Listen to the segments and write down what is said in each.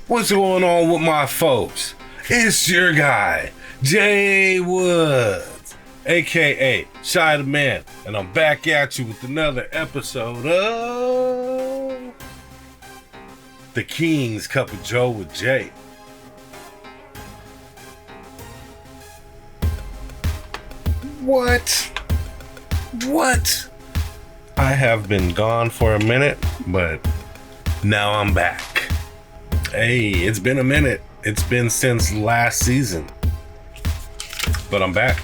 What's going on with my folks? It's your guy, Jay Woods, aka Shy the Man, and I'm back at you with another episode of The King's Cup of Joe with Jay. What? I have been gone for a minute, but now I'm back. Hey, it's been a minute. It's been since last season, but I'm back.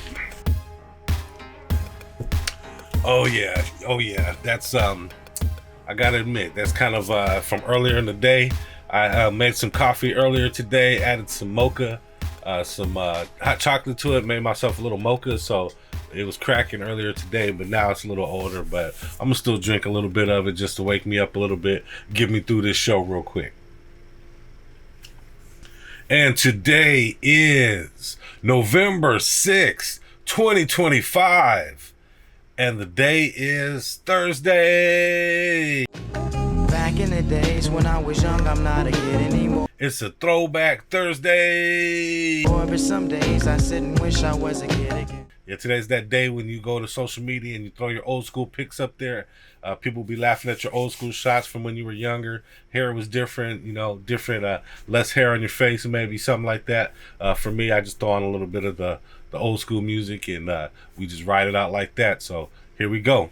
Oh yeah. That's I gotta admit, that's kind of from earlier in the day. I made some coffee earlier today, added some mocha, some hot chocolate to it, made myself a little mocha, so it was cracking earlier today, but now it's a little older, but I'm gonna still drink a little bit of it just to wake me up a little bit, get me through this show real quick. And today is November 6th, 2025. And the day is Thursday. Back in the days when I was young, I'm not a kid anymore. It's a throwback Thursday. But some days I sit and wish I was a kid again. Yeah, today's that day when you go to social media and you throw your old school pics up there. People be laughing at your old school shots from when you were younger. Hair was different, less hair on your face, maybe something like that. For me, I just throw on a little bit of the old school music and we just ride it out like that. So here we go.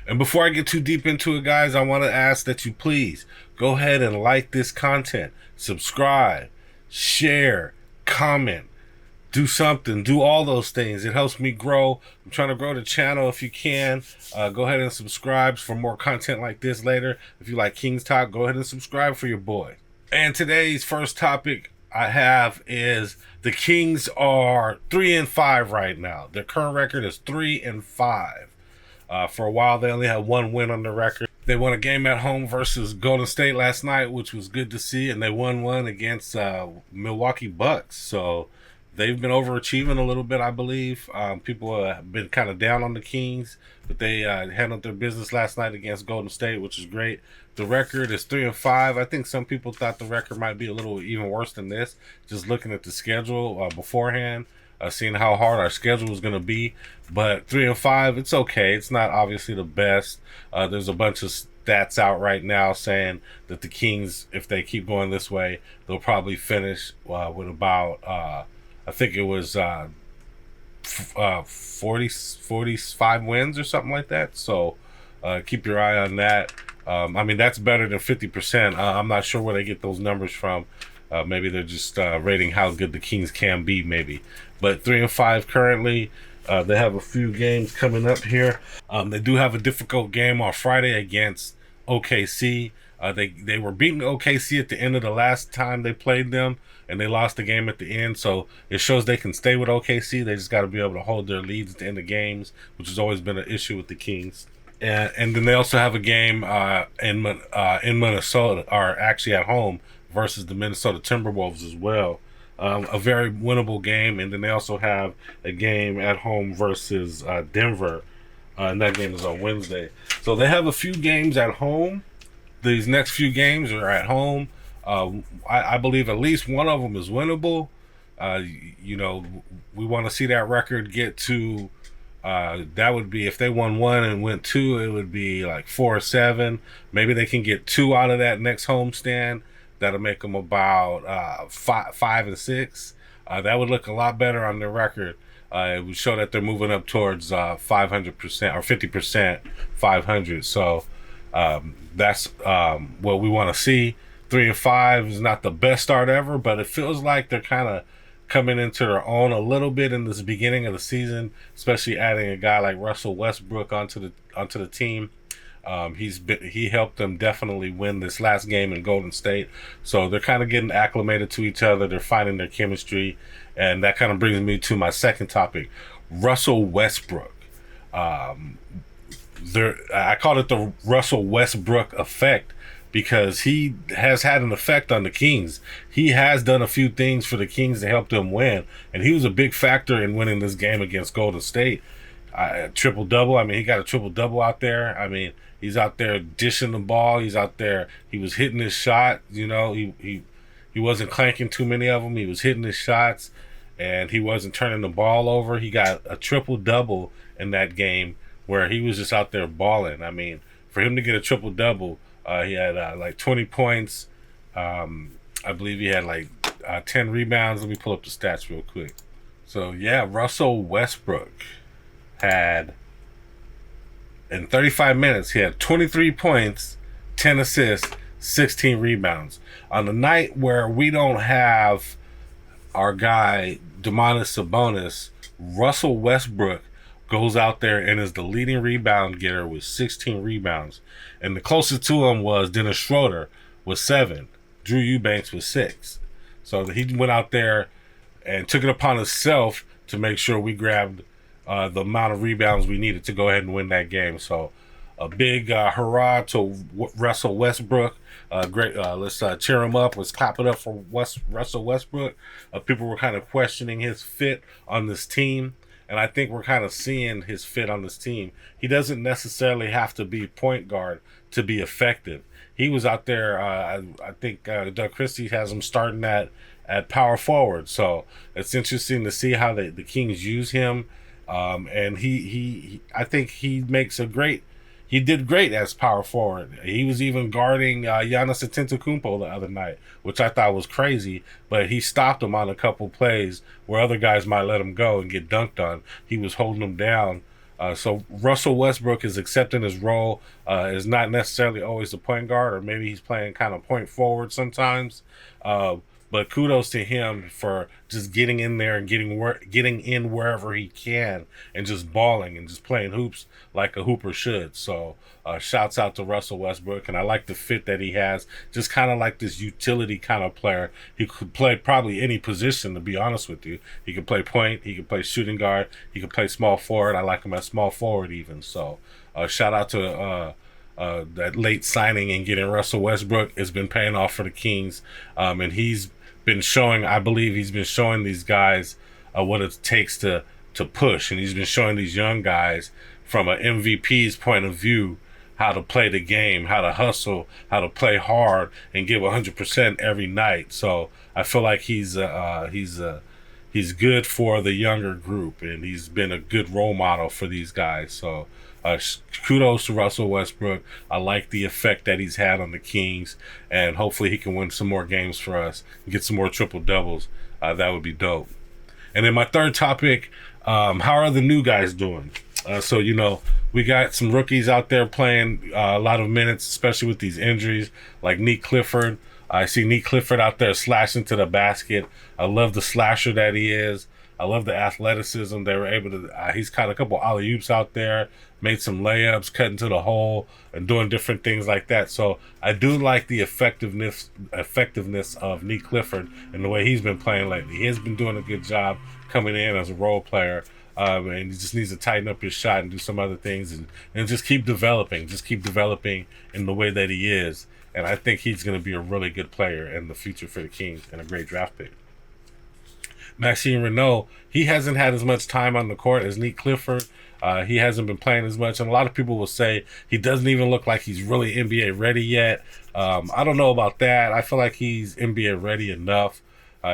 And before I get too deep into it, guys, I want to ask that you please go ahead and like this content, subscribe, share, comment. Do something, do all those things. It helps me grow. I'm trying to grow the channel. If you can, go ahead and subscribe for more content like this later. If you like King's Talk, go ahead and subscribe for your boy. And today's first topic I have is the Kings are 3-5 right now. Their current record is 3-5. For a while, they only had one win on the record. They won a game at home versus Golden State last night, which was good to see, and they won one against Milwaukee Bucks. So they've been overachieving a little bit, I believe. People have been kind of down on the Kings, but they handled their business last night against Golden State, which is great. The record is 3-5. I think some people thought the record might be a little even worse than this, just looking at the schedule beforehand, seeing how hard our schedule was going to be. But 3-5, it's okay. It's not obviously the best. There's a bunch of stats out right now saying that the Kings, if they keep going this way, they'll probably finish with about... I think it was 45 wins or something like that. So keep your eye on that. That's better than 50%. I'm not sure where they get those numbers from. Maybe they're just rating how good the Kings can be, maybe. But 3-5 currently. They have a few games coming up here. They do have a difficult game on Friday against OKC. They were beating OKC at the end of the last time they played them, and they lost the game at the end. So it shows they can stay with OKC. They just got to be able to hold their leads at the end of games, which has always been an issue with the Kings. And then they also have a game in Minnesota, or actually at home, versus the Minnesota Timberwolves as well. A very winnable game. And then they also have a game at home versus Denver, and that game is on Wednesday. So they have a few games at home. These next few games are at home. I believe at least one of them is winnable. We want to see that record get to, that would be, if they won one and went two, it would be like 4-7. Maybe they can get two out of that next homestand. That'll make them about 5-6. That would look a lot better on their record. It would show that they're moving up towards 500% or 50%, 500. So that's what we want to see. 3-5 is not the best start ever, but it feels like they're kind of coming into their own a little bit in this beginning of the season, especially adding a guy like Russell Westbrook onto the team. He helped them definitely win this last game in Golden State. So they're kind of getting acclimated to each other. They're finding their chemistry, and that kind of brings me to my second topic, Russell Westbrook. I call it the Russell Westbrook Effect, because he has had an effect on the Kings. He has done a few things for the Kings to help them win, and he was a big factor in winning this game against Golden State. Triple-double. He got a triple-double out there. He's out there dishing the ball. He's out there. He was hitting his shot. He He wasn't clanking too many of them. He was hitting his shots, and he wasn't turning the ball over. He got a triple-double in that game where he was just out there balling. I mean, for him to get a triple-double, he had like 20 points. I believe he had like 10 rebounds. Let me pull up the stats real quick. So, yeah, Russell Westbrook had, in 35 minutes, he had 23 points, 10 assists, 16 rebounds. On the night where we don't have our guy, Domantas Sabonis, Russell Westbrook goes out there and is the leading rebound getter with 16 rebounds. And the closest to him was Dennis Schroeder with 7. Drew Eubanks with 6. So he went out there and took it upon himself to make sure we grabbed the amount of rebounds we needed to go ahead and win that game. So a big hurrah to Russell Westbrook. Great. Let's cheer him up. Let's clap it up for Russell Westbrook. People were kind of questioning his fit on this team, and I think we're kind of seeing his fit on this team. He doesn't necessarily have to be point guard to be effective. He was out there. I think Doug Christie has him starting at power forward. So it's interesting to see how the Kings use him. And I think he did great as power forward. He was even guarding Giannis Antetokounmpo the other night, which I thought was crazy, but he stopped him on a couple plays where other guys might let him go and get dunked on. He was holding him down. So Russell Westbrook is accepting his role, is not necessarily always the point guard, or maybe he's playing kind of point forward sometimes. But kudos to him for just getting in there and getting in wherever he can and just balling and just playing hoops like a hooper should. So shouts out to Russell Westbrook, and I like the fit that he has. Just kind of like this utility kind of player. He could play probably any position, to be honest with you. He could play point. He could play shooting guard. He could play small forward. I like him at small forward even. So shout out to that late signing and getting Russell Westbrook has been paying off for the Kings. And he's been showing, I believe he's been showing these guys what it takes to push, and he's been showing these young guys from an MVP's point of view how to play the game, how to hustle, how to play hard and give 100% every night. So I feel like he's good for the younger group, and he's been a good role model for these guys. So kudos to Russell Westbrook. I like the effect that he's had on the Kings, and hopefully he can win some more games for us and get some more triple doubles. That would be dope. And then my third topic, how are the new guys doing? So, we got some rookies out there playing a lot of minutes, especially with these injuries, like Nique Clifford. I see Nique Clifford out there slashing to the basket. I love the slasher that he is. I love the athleticism. They were able to, he's caught a couple alley-oops out there, made some layups, cutting to the hole, and doing different things like that. So I do like the effectiveness of Nique Clifford and the way he's been playing lately. He has been doing a good job coming in as a role player. And he just needs to tighten up his shot and do some other things and just keep developing. Just keep developing in the way that he is. And I think he's going to be a really good player in the future for the Kings and a great draft pick. Maxine Renauld, he hasn't had as much time on the court as Nique Clifford. He hasn't been playing as much, and a lot of people will say he doesn't even look like he's really NBA ready yet. I don't know about that. I feel like he's NBA ready enough.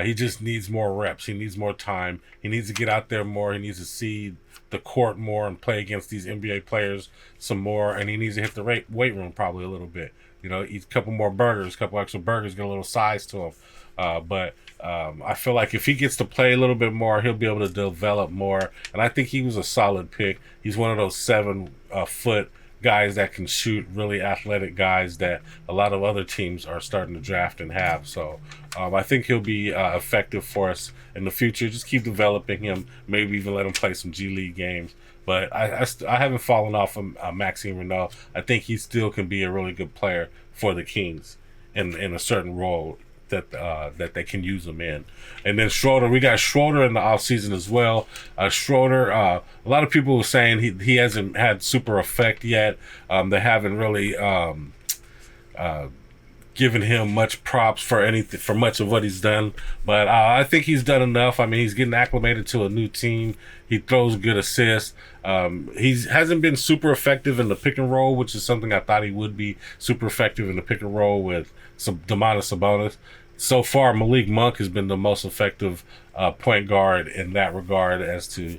He just needs more reps. He needs more time. He needs to get out there more. He needs to see the court more and play against these NBA players some more, and he needs to hit the weight room probably a little bit. Eat a couple more burgers, a couple extra burgers, get a little size to him. But I feel like if he gets to play a little bit more, he'll be able to develop more. And I think he was a solid pick. He's one of those 7-foot guys that can shoot, really athletic guys that a lot of other teams are starting to draft and have. So I think he'll be effective for us in the future. Just keep developing him. Maybe even let him play some G League games. But I haven't fallen off from Maxine Renauld. I think he still can be a really good player for the Kings in a certain role that they can use him in. And then Schroeder, we got Schroeder in the offseason as well. Schroeder, a lot of people were saying he hasn't had super effect yet. They haven't really given him much props for much of what he's done, but I think he's done enough. I mean, he's getting acclimated to a new team. He throws good assists. He hasn't been super effective in the pick and roll, which is something I thought he would be super effective in the pick and roll with some Domantas so far, Malik Monk has been the most effective point guard in that regard, as to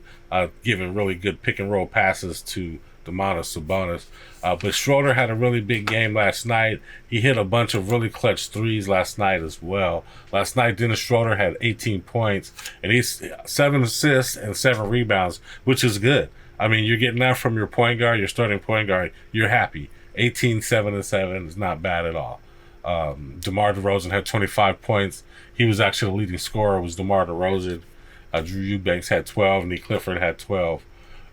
giving really good pick and roll passes to Domantas Sabonis. But Schroeder had a really big game last night. He hit a bunch of really clutch threes last night as well. Last night, Dennis Schroeder had 18 points, and he's 7 assists and 7 rebounds, which is good. I mean, you're getting that from your point guard, your starting point guard. You're happy. 18, 7, and 7 is not bad at all. DeMar DeRozan had 25 points. He was actually the leading scorer, was DeMar DeRozan. Drew Eubanks had 12. Nique Clifford had 12.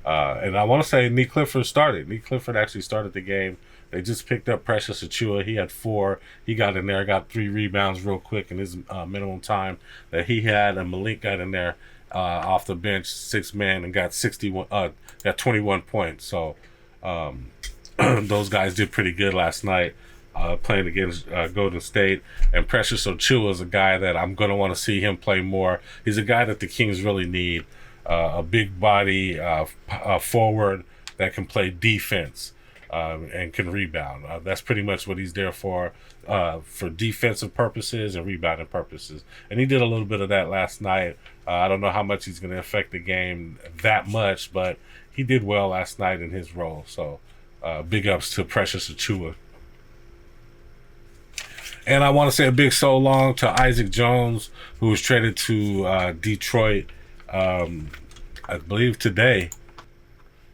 And I want to say Nique Clifford started. Nique Clifford actually started the game. They just picked up Precious Achiuwa. He had 4. He got in there, got 3 rebounds real quick in his minimum time that he had. And Malik got in there off the bench, 6 man, and got 21 points. So those guys did pretty good last night. Playing against Golden State. And Precious Achiuwa is a guy that I'm going to want to see him play more. He's a guy that the Kings really need. A big body forward that can play defense and can rebound. That's pretty much what he's there for defensive purposes and rebounding purposes. And he did a little bit of that last night. I don't know how much he's going to affect the game that much, but he did well last night in his role. So big ups to Precious Achiuwa. And I want to say a big so long to Isaac Jones, who was traded to Detroit, I believe today,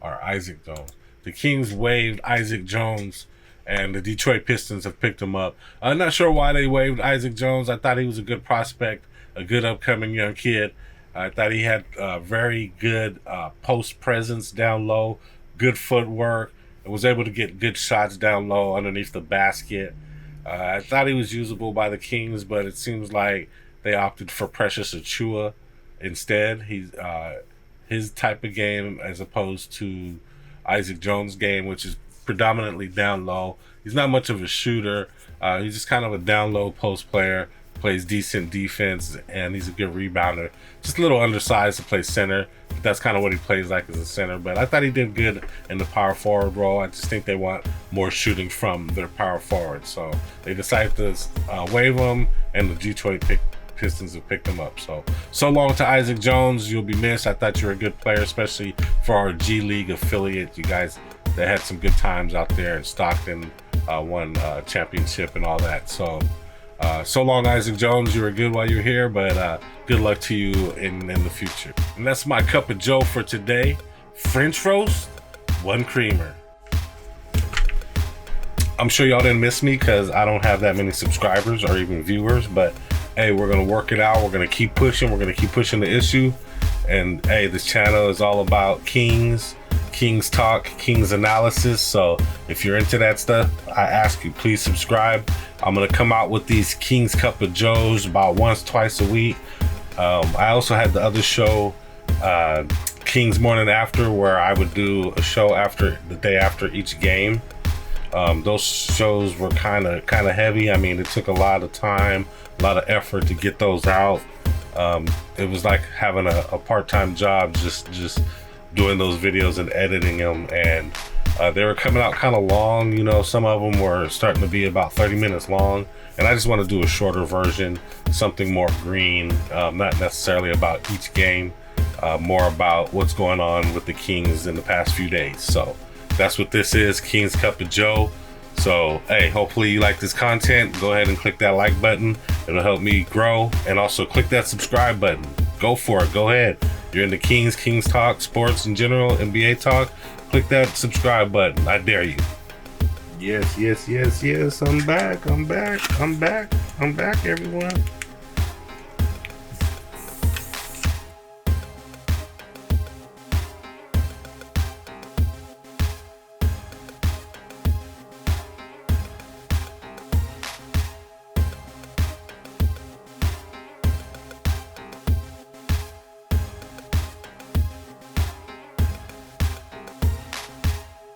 or Isaac Jones. The Kings waived Isaac Jones, and the Detroit Pistons have picked him up. I'm not sure why they waived Isaac Jones. I thought he was a good prospect, a good upcoming young kid. I thought he had very good post presence down low, good footwork, and was able to get good shots down low underneath the basket. I thought he was usable by the Kings, but it seems like they opted for Precious Achiuwa instead. He's his type of game, as opposed to Isaac Jones' game, which is predominantly down low. He's not much of a shooter. He's just kind of a down low post player, plays decent defense, and he's a good rebounder. Just a little undersized to play center. But that's kind of what he plays like as a center. But I thought he did good in the power forward role. I just think they want more shooting from their power forward. So they decided to waive him, and the Detroit Pistons have picked him up. So long to Isaac Jones. You'll be missed. I thought you were a good player, especially for our G League affiliate. You guys that had some good times out there in Stockton, won championship and all that. So long, Isaac Jones. You were good while you were here, but good luck to you in the future. And that's my cup of Joe for today. French roast, 1 creamer. I'm sure y'all didn't miss me because I don't have that many subscribers or even viewers, but hey, we're going to work it out. We're going to keep pushing. We're going to keep pushing the issue. And hey, this channel is all about Kings talk, Kings analysis. So if you're into that stuff, I ask you, please subscribe. I'm going to come out with these Kings Cup of Joes about once, twice a week. I also had the other show, Kings Morning After, where I would do a show after the day after each game. Those shows were kind of heavy. I mean, it took a lot of time, a lot of effort to get those out. It was like having a part-time job, just doing those videos and editing them, and they were coming out kind of long. You know, some of them were starting to be about 30 minutes long, and I just want to do a shorter version, something more green, not necessarily about each game, more about what's going on with the Kings in the past few days. So that's what this is, Kings Cup of Joe. So hey, hopefully you like this content. Go ahead and click that like button. It'll help me grow, and also click that subscribe button. Go for it. Go ahead. You're into Kings talk, sports in general, NBA talk. Click that subscribe button. I dare you. Yes. I'm back, everyone.